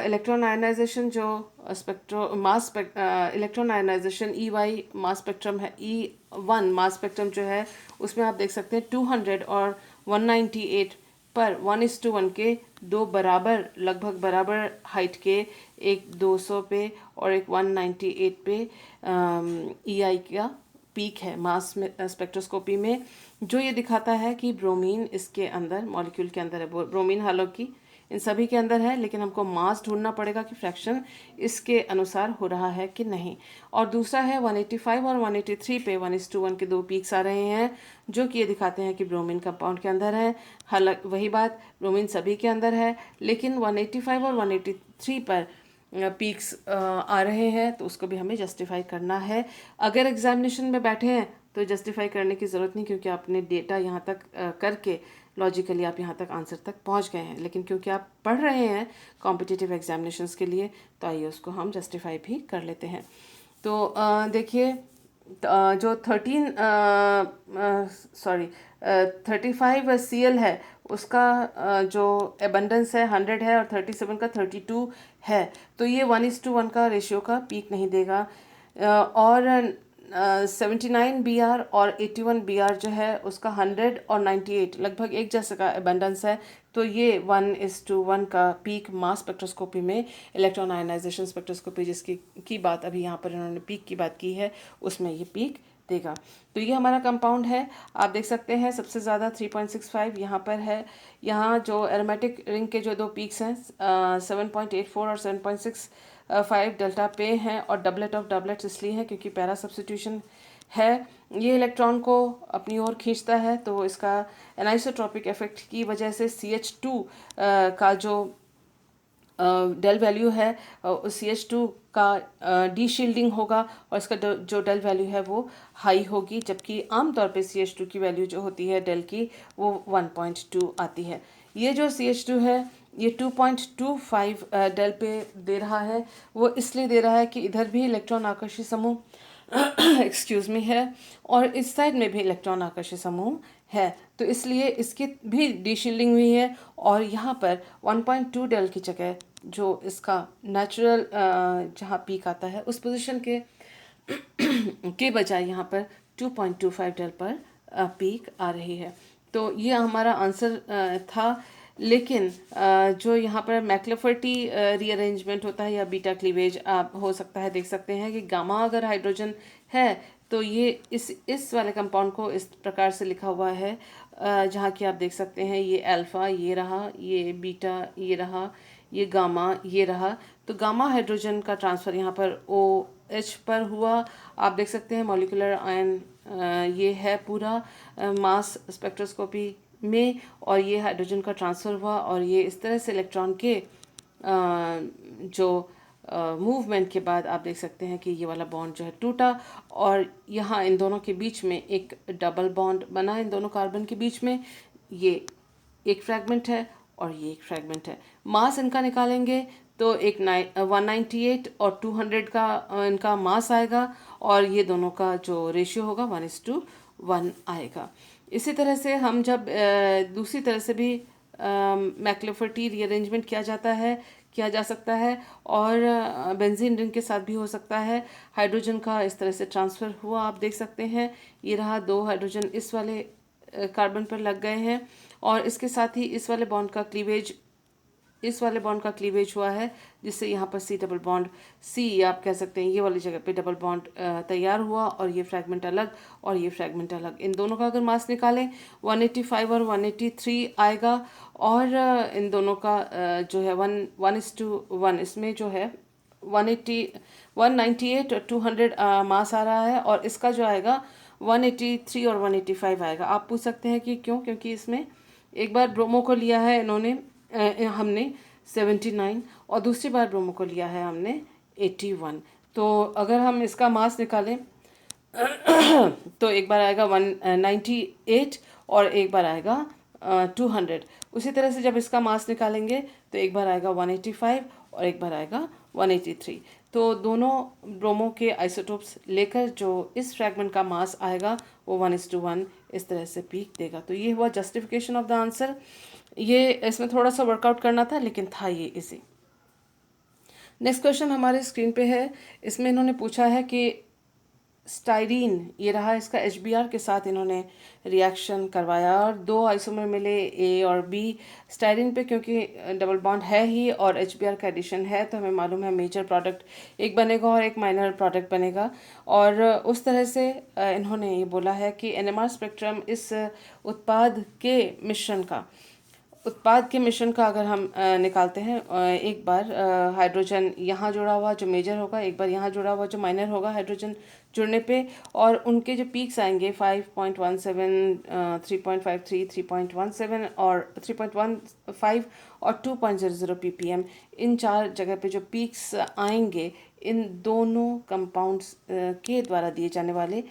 S1: इलेक्ट्रॉन आयनाइजेशन जो electron ionization EY mass spectrum है, E1 मास स्पेक्ट्रम जो है, उसमें आप देख सकते हैं 200 और 198 पर 1:1 के 2 बराबर, लगभग बराबर हाइट के, एक 200 पे और एक 198 पे EI का पीक है मास स्पेक्ट्रोस्कोपी में, जो ये दिखाता है कि ब्रोमीन इसके अंदर, मॉलिक्यूल के अंदर है। ब्रोमीन हालांकि इन सभी के अंदर है, लेकिन हमको मास ढूंढना पड़ेगा कि फ्रैक्शन इसके अनुसार हो रहा है कि नहीं। और दूसरा है 185 और 183 पे 1:1 के दो पीक्स आ रहे हैं, जो कि ये दिखाते हैं कि ब्रोमीन कंपाउंड के अंदर है। हालांकि वही बात, ब्रोमीन सभी के अंदर है, लेकिन 185 और 183 पर पीक्स आ रहे हैं, तो उसको भी हमें जस्टिफाई करना है। अगर एग्जामिनेशन में बैठे हैं तो जस्टिफाई करने की ज़रूरत नहीं, क्योंकि आपने डेटा यहाँ तक करके लॉजिकली आप यहाँ तक आंसर तक पहुँच गए हैं। लेकिन क्योंकि आप पढ़ रहे हैं कॉम्पिटिटिव एग्जामिनेशंस के लिए, तो आइए उसको हम जस्टिफाई भी कर लेते हैं। तो देखिए, जो 35 CL है, उसका जो एबंडेंस है 100 है और 37 का 32 है, तो ये 1:1 का रेशियो का पीक नहीं देगा। और 79 BR और 81 BR जो है उसका 100 और 98 लगभग एक जैसे का एबंडेंस है, तो ये 1:1 का पीक मास स्पेक्ट्रोस्कोपी में, इलेक्ट्रॉन आयनाइजेशन स्पेक्ट्रोस्कोपी जिसकी की बात अभी यहाँ पर इन्होंने पीक की बात की है, उसमें ये पीक देगा। तो ये हमारा कंपाउंड है, आप देख सकते हैं सबसे ज़्यादा 3.65 यहाँ पर है। यहाँ जो एरोमेटिक रिंग के जो दो पीक्स हैं 7.84 और 7.65 डेल्टा पे हैं, और डबलेट ऑफ डबलेट्स इसलिए है क्योंकि पैरा सब्स्टिट्यूशन है। ये इलेक्ट्रॉन को अपनी ओर खींचता है, तो इसका एनाइसोट्रॉपिक इफेक्ट की वजह से CH2 का जो डेल वैल्यू है, उस CH2 का डी शील्डिंग होगा, और इसका जो डेल वैल्यू है वो हाई होगी, जबकि आमतौर पे CH2 की वैल्यू जो होती है डेल की वो 1.2 आती है। ये जो CH2 है ये 2.25 डेल पे दे रहा है। वो इसलिए दे रहा है कि इधर भी इलेक्ट्रॉन आकर्षी समूह एक्सक्यूज मी है, और इस साइड में भी इलेक्ट्रॉन आकर्षी समूह है, तो इसलिए इसकी भी डीशील्डिंग हुई है। और यहाँ पर 1.2 डेल की जगह जो इसका नेचुरल जहाँ पीक आता है उस पोजीशन के बजाय यहाँ पर 2.25 डेल पर पीक आ रही है। तो ये हमारा आंसर था। लेकिन जो यहाँ पर मैक्लोफर्टी रीअरेंजमेंट होता है या बीटा क्लीवेज आप हो सकता है देख सकते हैं कि गामा अगर हाइड्रोजन है तो ये इस वाले कंपाउंड को इस प्रकार से लिखा हुआ है, जहाँ कि आप देख सकते हैं ये अल्फ़ा ये रहा, ये बीटा ये रहा, ये गामा ये रहा। तो गामा हाइड्रोजन का ट्रांसफ़र यहाँ पर OH पर हुआ। आप देख सकते हैं मॉलिक्यूलर आयन ये है पूरा मास स्पेक्ट्रोस्कोपी में, और ये हाइड्रोजन का ट्रांसफ़र हुआ, और ये इस तरह से इलेक्ट्रॉन के जो मूवमेंट के बाद आप देख सकते हैं कि ये वाला बॉन्ड जो है टूटा, और यहाँ इन दोनों के बीच में एक डबल बॉन्ड बना, इन दोनों कार्बन के बीच में। ये एक फ्रैगमेंट है और ये एक फ्रैगमेंट है। मास इनका निकालेंगे तो एक 198 और 200 का इनका मास आएगा, और ये दोनों का जो रेशियो होगा 1:1 आएगा। इसी तरह से हम जब दूसरी तरह से भी मैक्लोफर्टी रीअरेंजमेंट किया जा सकता है, और बेंजीन रिंग के साथ भी हो सकता है। हाइड्रोजन का इस तरह से ट्रांसफ़र हुआ, आप देख सकते हैं ये रहा, 2 हाइड्रोजन इस वाले कार्बन पर लग गए हैं, और इसके साथ ही इस वाले बॉन्ड का क्लीवेज हुआ है, जिससे यहाँ पर C डबल बॉन्ड C आप कह सकते हैं ये वाली जगह पे डबल बॉन्ड तैयार हुआ, और ये फ्रैगमेंट अलग और ये फ्रैगमेंट अलग। इन दोनों का अगर मास निकालें 185 और 183 आएगा, और इन दोनों का जो है 1:1 इसमें जो है 198 और 200 मास आ रहा है, और इसका जो आएगा 183 और 185 आएगा। आप पूछ सकते हैं कि क्यों, क्योंकि इसमें एक बार ब्रोमो को लिया है हमने 79, और दूसरी बार ब्रोमो को लिया है हमने 81। तो अगर हम इसका मास निकालें तो एक बार आएगा 198 और एक बार आएगा 200। उसी तरह से जब इसका मास निकालेंगे तो एक बार आएगा 185 और एक बार आएगा 183। तो दोनों ब्रोमो के आइसोटोप्स लेकर जो इस फ्रैगमेंट का मास आएगा वो 1:1 इस तरह से पीक देगा। तो ये हुआ जस्टिफिकेशन ऑफ द आंसर। ये इसमें थोड़ा सा वर्कआउट करना था, लेकिन था ये इजी। नेक्स्ट क्वेश्चन हमारे स्क्रीन पे है। इसमें इन्होंने पूछा है कि स्टाइरीन ये रहा, इसका HBr के साथ इन्होंने रिएक्शन करवाया और 2 आइसोमर मिले A और B। स्टाइरीन पे क्योंकि डबल बॉन्ड है ही और HBr का एडिशन है, तो हमें मालूम है मेजर प्रोडक्ट एक बनेगा और एक माइनर प्रोडक्ट बनेगा। और उस तरह से इन्होंने ये बोला है कि NMR स्पेक्ट्रम इस उत्पाद के मिश्रण का उत्पाद के मिश्रण का अगर हम निकालते हैं, एक बार हाइड्रोजन यहाँ जुड़ा हुआ जो मेजर होगा, एक बार यहाँ जुड़ा हुआ जो माइनर होगा हाइड्रोजन जुड़ने पे, और उनके जो पीक्स आएंगे 5.17, 3.53, 3.17 और 3.15 और 2.00 ppm, इन चार जगह पे जो पीक्स आएंगे इन दोनों कंपाउंड्स के द्वारा दिए जाने वाले,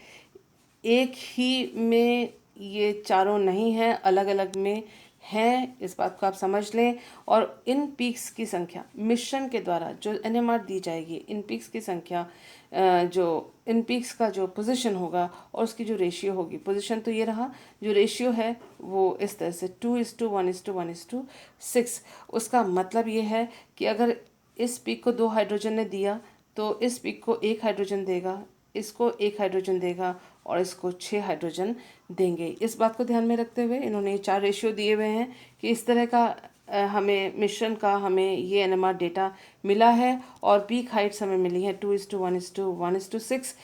S1: एक ही में ये चारों नहीं हैं, अलग अलग में हैं, इस बात को आप समझ लें। और इन पीक्स की संख्या मिश्रण के द्वारा जो एनएमआर दी जाएगी, इन पीक्स की संख्या जो इन पीक्स का जो पोजीशन होगा और उसकी जो रेशियो होगी, पोजीशन तो ये रहा, जो रेशियो है वो इस तरह से 2:1:1:6। उसका मतलब ये है कि अगर इस पीक को 2 हाइड्रोजन ने दिया तो इस पीक को 1 हाइड्रोजन देगा, इसको 1 हाइड्रोजन देगा और इसको 6 हाइड्रोजन देंगे। इस बात को ध्यान में रखते हुए इन्होंने 4 रेशियो दिए हुए हैं कि इस तरह का हमें मिश्रण का हमें ये एनएमआर डेटा मिला है और पीक हाइट्स हमें मिली है 2:1:1:6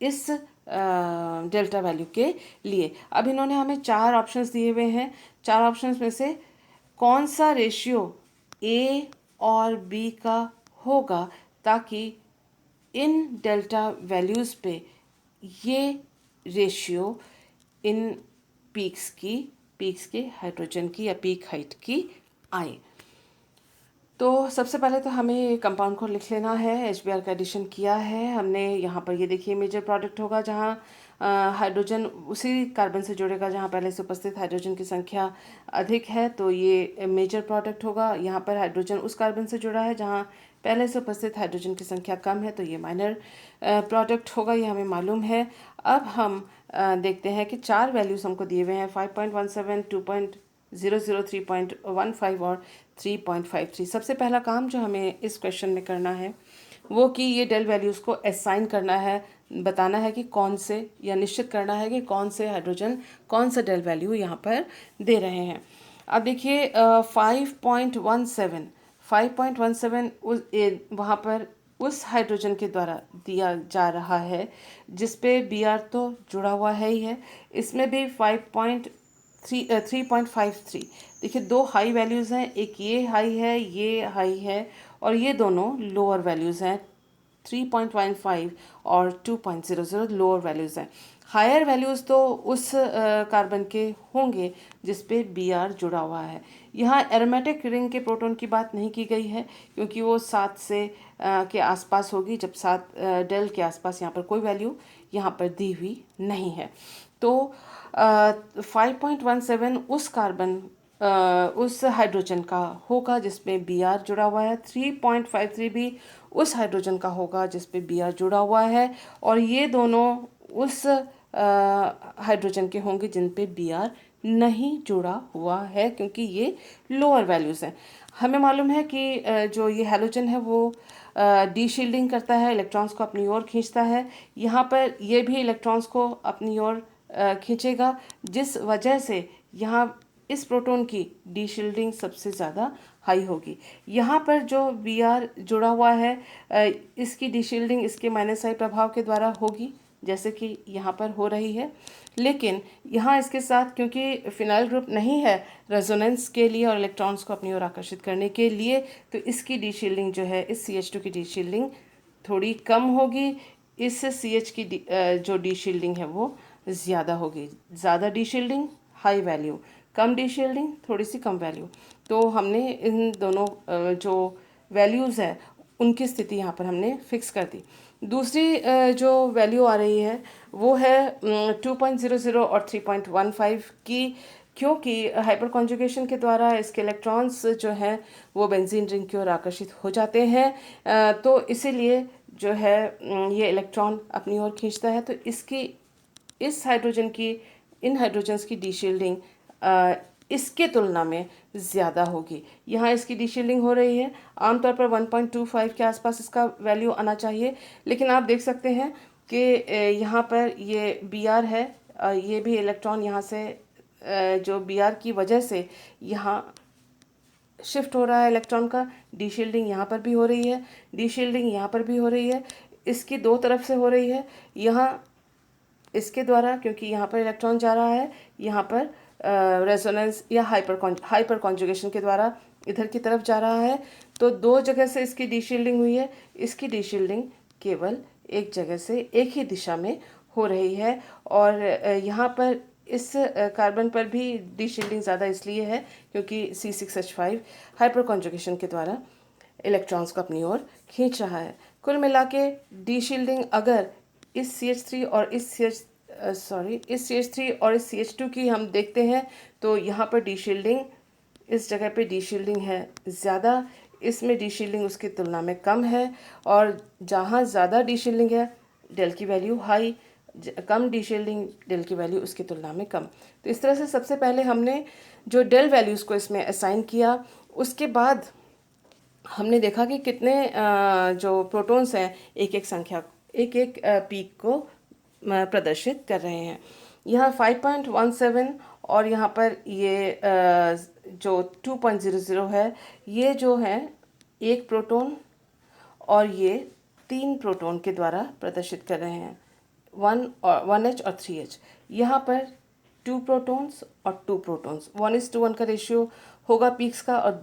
S1: इस डेल्टा वैल्यू के लिए। अब इन्होंने हमें 4 ऑप्शंस दिए हुए हैं। 4 ऑप्शंस में से कौन सा रेशियो ए और बी का होगा ताकि इन डेल्टा वैल्यूज़ पे ये रेशियो इन पीक्स के हाइड्रोजन की या पीक हाइट की आए। तो सबसे पहले तो हमें कंपाउंड को लिख लेना है। HBr का एडिशन किया है हमने। यहाँ पर ये देखिए मेजर प्रोडक्ट होगा जहाँ हाइड्रोजन उसी कार्बन से जुड़ेगा जहाँ पहले से उपस्थित हाइड्रोजन की संख्या अधिक है, तो ये मेजर प्रोडक्ट होगा। यहाँ पर हाइड्रोजन उस कार्बन से जुड़ा है जहाँ पहले से उपस्थित हाइड्रोजन की संख्या कम है, तो ये माइनर प्रोडक्ट होगा, ये हमें मालूम है। अब हम देखते हैं कि 4 वैल्यूज़ हमको दिए हुए हैं 5.17, 2.00, 3.15 और 3.53। सबसे पहला काम जो हमें इस क्वेश्चन में करना है वो कि ये डेल वैल्यूज़ को असाइन करना है, बताना है कि कौन से, या निश्चित करना है कि कौन से हाइड्रोजन कौन सा डेल वैल्यू यहाँ पर दे रहे हैं। अब देखिए 5.17 वहाँ पर उस हाइड्रोजन के द्वारा दिया जा रहा है जिस पे Br तो जुड़ा हुआ है ही है। इसमें भी 3.53। देखिए 2 हाई वैल्यूज़ हैं, एक ये हाई है और ये दोनों लोअर वैल्यूज़ हैं, 3.15 और 2.00 लोअर वैल्यूज़ हैं। हायर वैल्यूज़ तो उस कार्बन के होंगे जिस पे Br जुड़ा हुआ है। यहाँ एरोमेटिक रिंग के प्रोटॉन की बात नहीं की गई है क्योंकि वो 7 से के आसपास होगी, जब 7 डेल के आसपास यहाँ पर कोई वैल्यू यहाँ पर दी हुई नहीं है। तो 5.17 उस कार्बन उस हाइड्रोजन का होगा जिसमें Br जुड़ा हुआ है, 3.53 भी उस हाइड्रोजन का होगा जिस पे Br जुड़ा हुआ है, और ये दोनों उस हाइड्रोजन के होंगे जिन पे Br नहीं जुड़ा हुआ है क्योंकि ये लोअर वैल्यूज़ हैं। हमें मालूम है कि जो ये हैलोजन है वो डी शील्डिंग करता है, इलेक्ट्रॉन्स को अपनी ओर खींचता है। यहाँ पर ये भी इलेक्ट्रॉन्स को अपनी ओर खींचेगा, जिस वजह से यहाँ इस प्रोटॉन की डी शील्डिंग सबसे ज़्यादा हाई होगी। यहाँ पर जो Br जुड़ा हुआ है इसकी डी शील्डिंग इसके माइनस आई प्रभाव के द्वारा होगी जैसे कि यहाँ पर हो रही है, लेकिन यहाँ इसके साथ क्योंकि फिनाइल ग्रुप नहीं है रेजोनेंस के लिए और इलेक्ट्रॉन्स को अपनी ओर आकर्षित करने के लिए, तो इसकी डी शील्डिंग जो है, इस CH2 की डी शील्डिंग थोड़ी कम होगी, इस CH की जो डी शील्डिंग है वो ज़्यादा होगी। ज़्यादा डी शील्डिंग हाई वैल्यू, कम डी शील्डिंग थोड़ी सी कम वैल्यू। तो हमने इन दोनों जो वैल्यूज़ है उनकी स्थिति यहाँ पर हमने फिक्स कर दी। दूसरी जो वैल्यू आ रही है वो है 2.00 और 3.15 की, क्योंकि हाइपर कॉन्जुगेशन के द्वारा इसके इलेक्ट्रॉन्स जो हैं वो बेंजीन रिंग की ओर आकर्षित हो जाते हैं, तो इसीलिए जो है ये इलेक्ट्रॉन अपनी ओर खींचता है, तो इसकी इस हाइड्रोजन की इन हाइड्रोजन्स की डी शील्डिंग इसके तुलना में ज़्यादा होगी। यहाँ इसकी डी शील्डिंग हो रही है, आमतौर पर 1.25 के आसपास इसका वैल्यू आना चाहिए, लेकिन आप देख सकते हैं कि यहाँ पर ये Br है, ये भी इलेक्ट्रॉन यहाँ से जो Br की वजह से यहाँ शिफ्ट हो रहा है इलेक्ट्रॉन का, डी शील्डिंग यहाँ पर भी हो रही है, डी शील्डिंग यहाँ पर भी हो रही है, इसकी दो तरफ से हो रही है। यहाँ इसके द्वारा क्योंकि यहाँ पर इलेक्ट्रॉन जा रहा है, यहाँ पर रेजोनेंस या हाइपर कॉन्जुगेशन के द्वारा इधर की तरफ जा रहा है। तो दो जगह से इसकी डीशील्डिंग हुई है, इसकी डीशील्डिंग केवल एक जगह से एक ही दिशा में हो रही है। और यहाँ पर इस कार्बन पर भी डीशील्डिंग ज़्यादा इसलिए है क्योंकि C6H5 हाइपर कॉन्जुगेशन के द्वारा इलेक्ट्रॉन्स को अपनी ओर खींच रहा है। कुल मिला के डीशील्डिंग अगर इस CH3 और इस CH3 और इस CH2 की हम देखते हैं तो यहाँ पर डीशील्डिंग, इस जगह पे डीशील्डिंग है ज़्यादा, इसमें डीशील्डिंग उसकी तुलना में कम है। और जहाँ ज़्यादा डीशील्डिंग है डेल की वैल्यू हाई, कम डीशील्डिंग डेल की वैल्यू उसकी तुलना में कम। तो इस तरह से सबसे पहले हमने जो डेल वैल्यूज़ को इसमें असाइन किया, उसके बाद हमने देखा कि कितने जो प्रोटॉन्स हैं एक एक पीक को प्रदर्शित कर रहे हैं। यहाँ 5.17 और यहाँ पर ये जो 2.00 है, ये जो है एक प्रोटॉन और ये 3 प्रोटॉन के द्वारा प्रदर्शित कर रहे हैं, 1H और 3H। यहाँ पर 2 प्रोटॉन्स और 2 प्रोटॉन्स, 1:1 का रेशियो होगा पीक्स का, और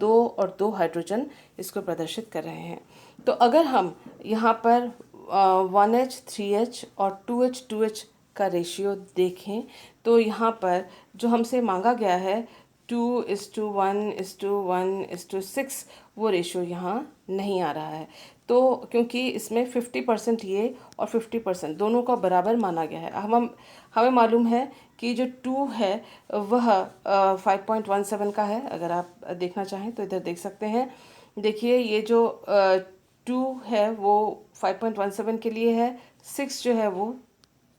S1: 2 हाइड्रोजन इसको प्रदर्शित कर रहे हैं। तो अगर हम यहाँ पर 1H 3H और 2H का रेशियो देखें तो यहाँ पर जो हमसे मांगा गया है 2:1:1:6, वो रेशियो यहाँ नहीं आ रहा है। तो क्योंकि इसमें 50% ये और 50% दोनों का बराबर माना गया है। हमें मालूम है कि जो 2 है वह 5.17 का है। अगर आप देखना चाहें तो इधर देख सकते हैं। देखिए ये जो 2 है वो 5.17 के लिए है, 6 जो है वो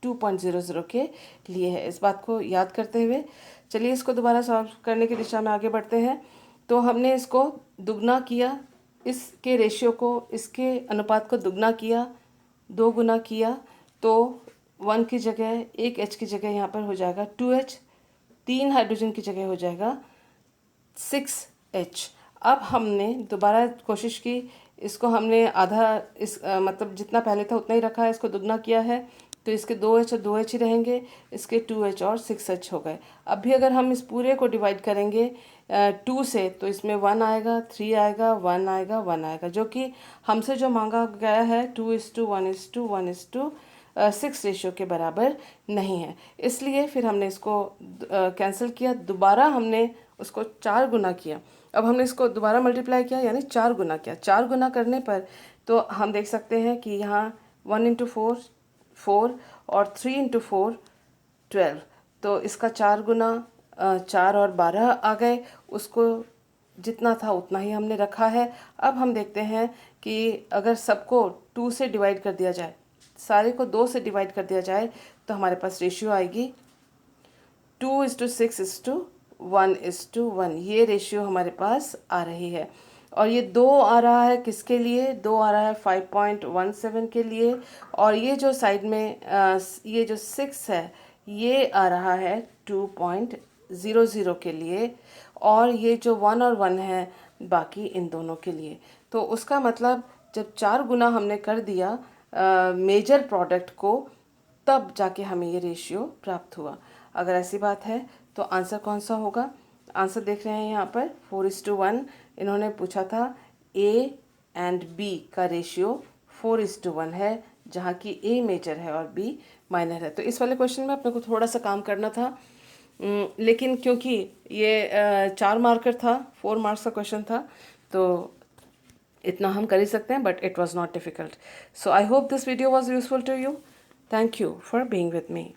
S1: 2.00 के लिए है। इस बात को याद करते हुए चलिए इसको दोबारा सॉल्व करने की दिशा में आगे बढ़ते हैं। तो हमने इसको दुगना किया, इसके रेशियो को, इसके अनुपात को दुगना किया, 2 गुना किया, तो 1 की जगह 1 H की जगह यहाँ पर हो जाएगा 2H, 3 हाइड्रोजन की जगह हो जाएगा 6H। अब हमने दोबारा कोशिश की, इसको हमने आधा मतलब जितना पहले था उतना ही रखा है, इसको दुगना किया है तो इसके 2H और 2H ही रहेंगे, इसके 2H और 6H हो गए। अब भी अगर हम इस पूरे को डिवाइड करेंगे 2 से तो इसमें 1 आएगा, 3 आएगा, 1 आएगा, 1 आएगा, जो कि हमसे जो मांगा गया है 2:1:1:6 रेशियो के बराबर नहीं है। इसलिए फिर हमने इसको कैंसिल किया, दोबारा हमने उसको 4 गुना किया। अब हमने इसको दोबारा मल्टीप्लाई किया यानी 4 गुना किया। 4 गुना करने पर तो हम देख सकते हैं कि यहाँ 1:4 4 और 3:4 12, तो इसका 4 गुना 4 और 12 आ गए, उसको जितना था उतना ही हमने रखा है। अब हम देखते हैं कि अगर सबको 2 से डिवाइड कर दिया जाए, सारे को 2 से डिवाइड कर दिया जाए तो हमारे पास रेशियो आएगी 2:6:1:1। ये रेशियो हमारे पास आ रही है। और ये 2 आ रहा है किसके लिए? 2 आ रहा है 5.17 के लिए। और ये जो साइड में ये जो 6 है ये आ रहा है 2.00 के लिए। और ये जो 1 और 1 है बाकी इन दोनों के लिए। तो उसका मतलब जब 4 गुना हमने कर दिया मेजर प्रोडक्ट को, तब जाके हमें ये रेशियो प्राप्त हुआ। अगर ऐसी बात है तो आंसर कौन सा होगा? आंसर देख रहे हैं यहाँ पर 4:1 इन्होंने पूछा था। A एंड B का रेशियो 4:1 है, जहाँ की A मेजर है और B माइनर है। तो इस वाले क्वेश्चन में अपने को थोड़ा सा काम करना था, लेकिन क्योंकि ये 4 मार्कर था, 4 मार्क्स का क्वेश्चन था, तो इतना हम कर ही सकते हैं, but it was not difficult. So I hope this video was useful to you. Thank you for being with me.